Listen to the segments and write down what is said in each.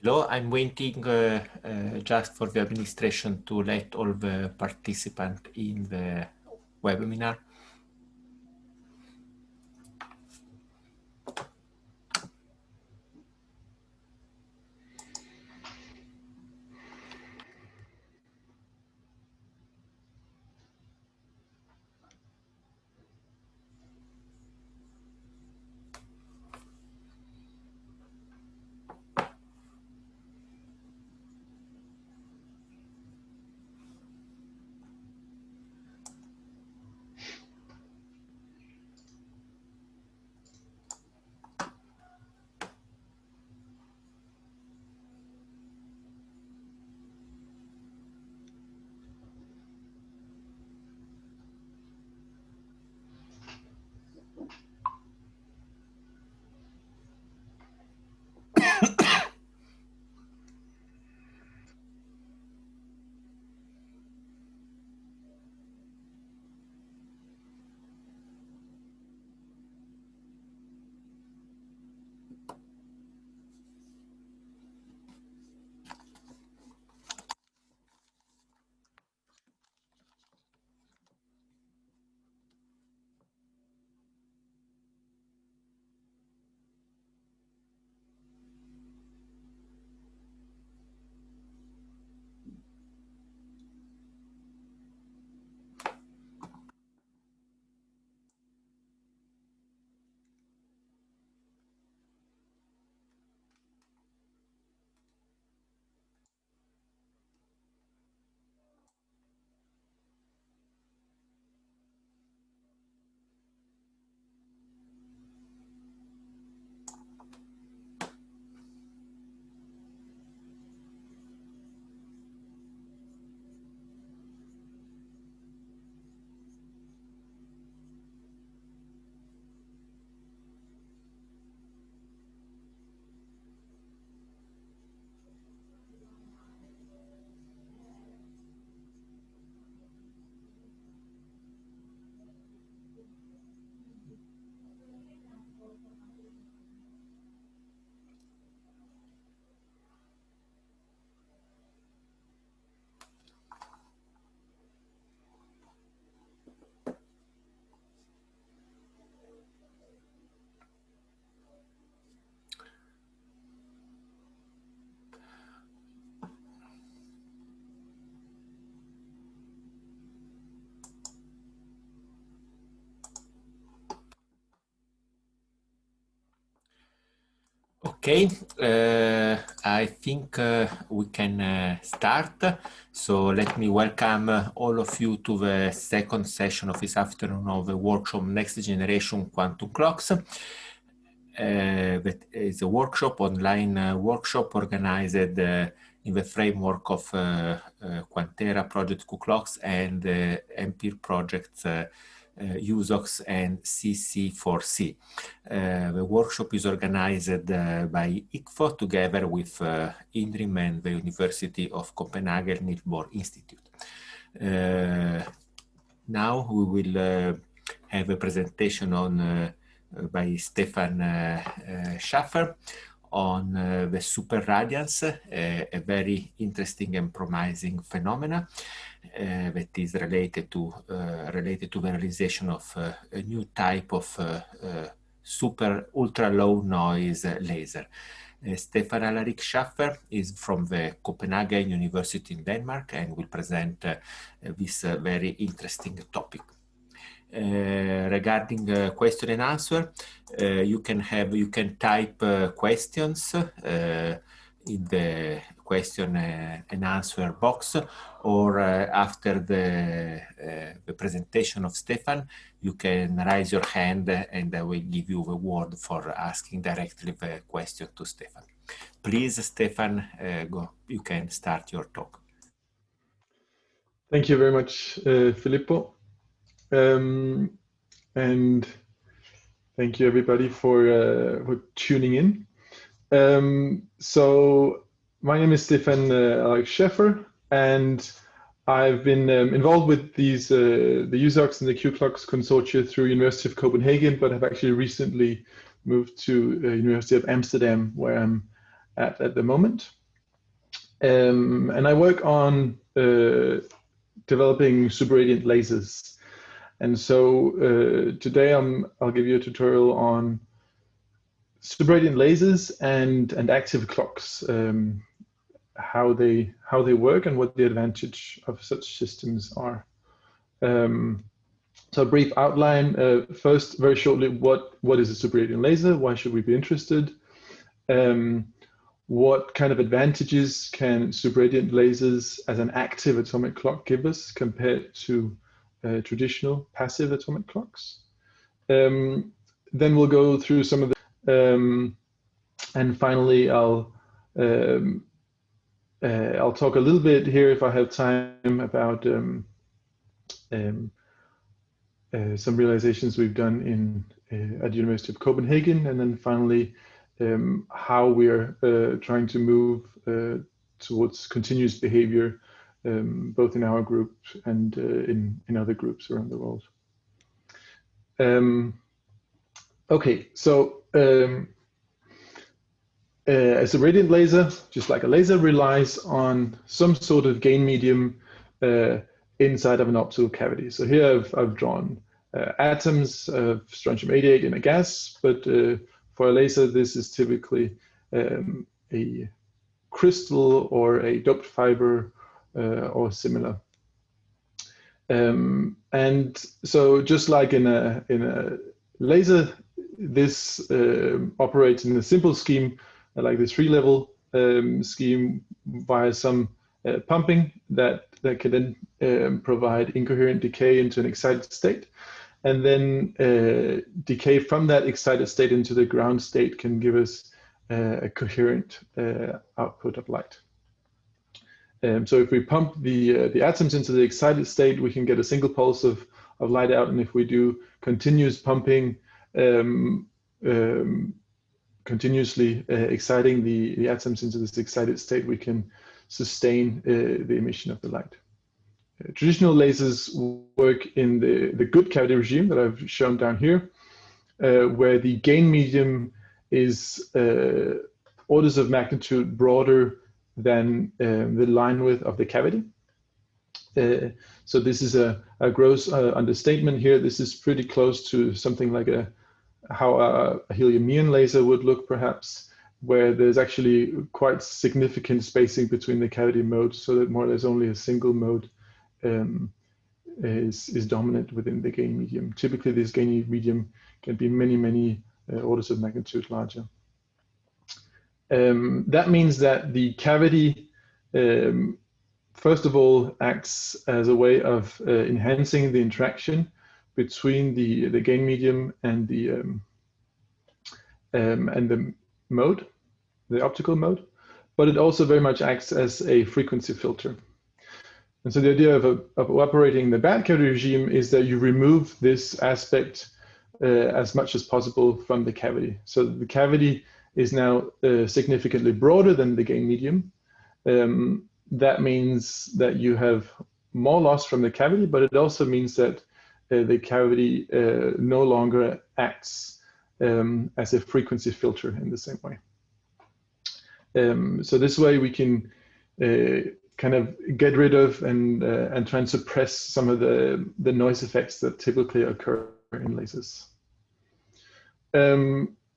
Hello, I'm waiting just for the administration to let all the participants in the webinar. Okay, I think we can start. So let me welcome all of you to the second session of this afternoon of the workshop Next Generation Quantum Clocks. That is a workshop, online workshop organized in the framework of Quantera Project CLOCKS and MPIR projects USOQS and CC4C. The workshop is organized by ICFO together with INRIM and the University of Copenhagen Niels Institute. Now we will have a presentation on by Stefan Schäffer on the superradiance, a very interesting and promising phenomena that is related to the realization of a new type of super ultra low noise laser. Stefan Alaric Schäffer is from the Copenhagen University in Denmark and will present this very interesting topic. Regarding question and answer, you can type questions in the question and answer box, or after the presentation of Stefan, you can raise your hand and I will give you the word for asking directly the question to Stefan. Please, Stefan, go. You can start your talk. Thank you very much, Filippo. And thank you everybody for tuning in. So my name is Stefan Alaric Schäffer, and I've been involved with these the USOQS and the CLOCKS consortia through University of Copenhagen, but have actually recently moved to University of Amsterdam, where I'm at the moment. And I work on developing superradiant lasers. And so today I'll give you a tutorial on superradiant lasers and active clocks, how they work and what the advantage of such systems are. So a brief outline. First, very shortly, what is a superradiant laser? Why should we be interested? What kind of advantages can superradiant lasers as an active atomic clock give us compared to traditional passive atomic clocks? Then we'll go through some of the, and finally I'll talk a little bit here, if I have time, about some realizations we've done at the University of Copenhagen, and then finally how we're trying to move towards continuous behavior, both in our group and in other groups around the world. Okay, so a superradiant laser, just like a laser, relies on some sort of gain medium inside of an optical cavity. So here I've drawn atoms of strontium-88 in a gas, but for a laser, this is typically a crystal or a doped fiber or similar. And so just like in a laser, this operates in a simple scheme, like this three-level scheme, via some pumping that can then provide incoherent decay into an excited state. And then decay from that excited state into the ground state can give us a coherent output of light. So if we pump the atoms into the excited state, we can get a single pulse of light out. And if we do continuous pumping, continuously exciting the atoms into this excited state, we can sustain the emission of the light. Traditional lasers work in the good cavity regime that I've shown down here, where the gain medium is orders of magnitude broader than the line width of the cavity. So this is a gross understatement here. This is pretty close to something like how a helium-neon laser would look, perhaps, where there's actually quite significant spacing between the cavity modes, so that more or less only a single mode is dominant within the gain medium. Typically, this gain medium can be many orders of magnitude larger. That means that the cavity, first of all, acts as a way of enhancing the interaction between the gain medium and the mode, the optical mode, but it also very much acts as a frequency filter. And so the idea of operating the bad cavity regime is that you remove this aspect as much as possible from the cavity. So the cavity is now significantly broader than the gain medium. That means that you have more loss from the cavity, but it also means that the cavity no longer acts as a frequency filter in the same way. So this way we can kind of get rid of and try and suppress some of the noise effects that typically occur in lasers.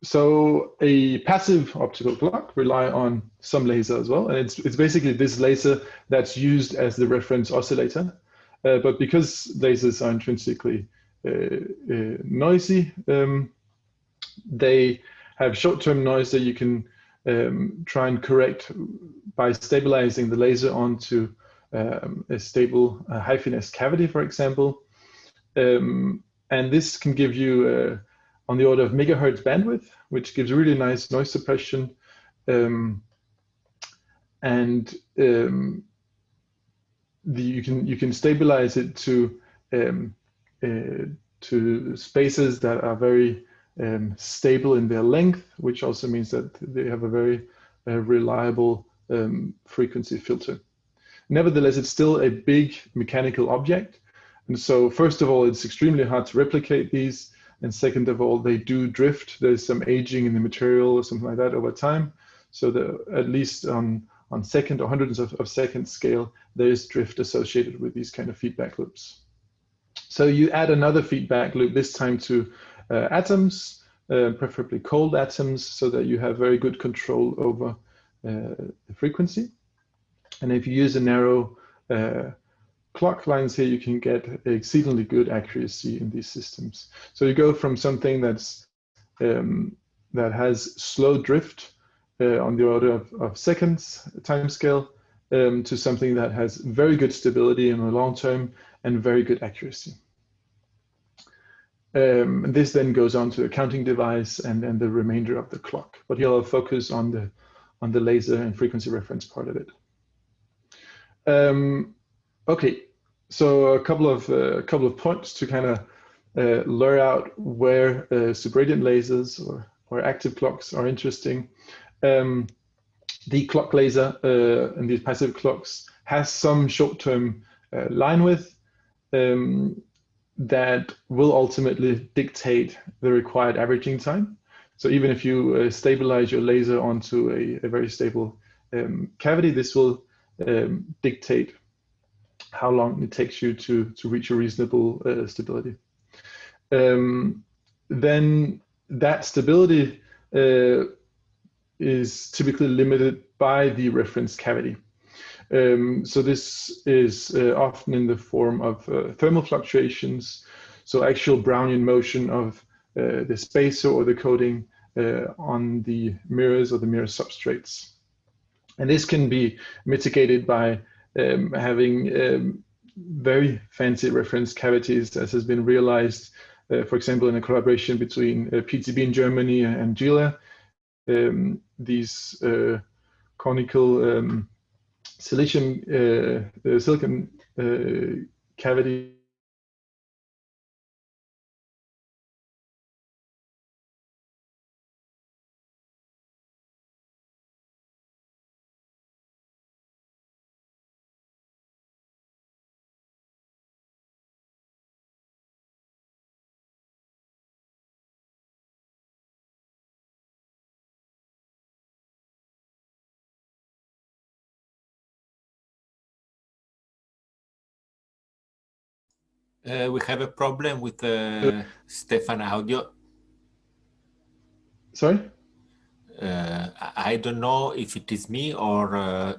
So a passive optical clock rely on some laser as well, and it's basically this laser that's used as the reference oscillator. But because lasers are intrinsically noisy, they have short-term noise that you can try and correct by stabilizing the laser onto a stable high-finesse cavity, for example. And this can give you on the order of megahertz bandwidth, which gives really nice noise suppression. You can stabilize it to spaces that are very stable in their length, which also means that they have a very reliable frequency filter. Nevertheless, it's still a big mechanical object. And so first of all, it's extremely hard to replicate these. And second of all, they do drift. There's some aging in the material or something like that over time. So at least on second or hundreds of second scale, there is drift associated with these kind of feedback loops. So you add another feedback loop, this time to atoms, preferably cold atoms, so that you have very good control over the frequency. And if you use a narrow clock lines here, you can get exceedingly good accuracy in these systems. So you go from something that's that has slow drift on the order of seconds time scale to something that has very good stability in the long term and very good accuracy. This then goes on to a counting device and the remainder of the clock. But here I'll focus on the laser and frequency reference part of it. Okay, so a couple of points to kind of lure out where superradiant lasers or active clocks are interesting. The clock laser and these passive clocks has some short-term line width that will ultimately dictate the required averaging time. So even if you stabilize your laser onto a very stable cavity, this will dictate how long it takes you to reach a reasonable stability. Then that stability is typically limited by the reference cavity. So this is often in the form of thermal fluctuations, so actual Brownian motion of the spacer or the coating on the mirrors or the mirror substrates. And this can be mitigated by having very fancy reference cavities, as has been realized, for example, in a collaboration between PTB in Germany and Gila. These conical silicon cavity We have a problem with Stefan audio. Sorry? I don't know if it is me or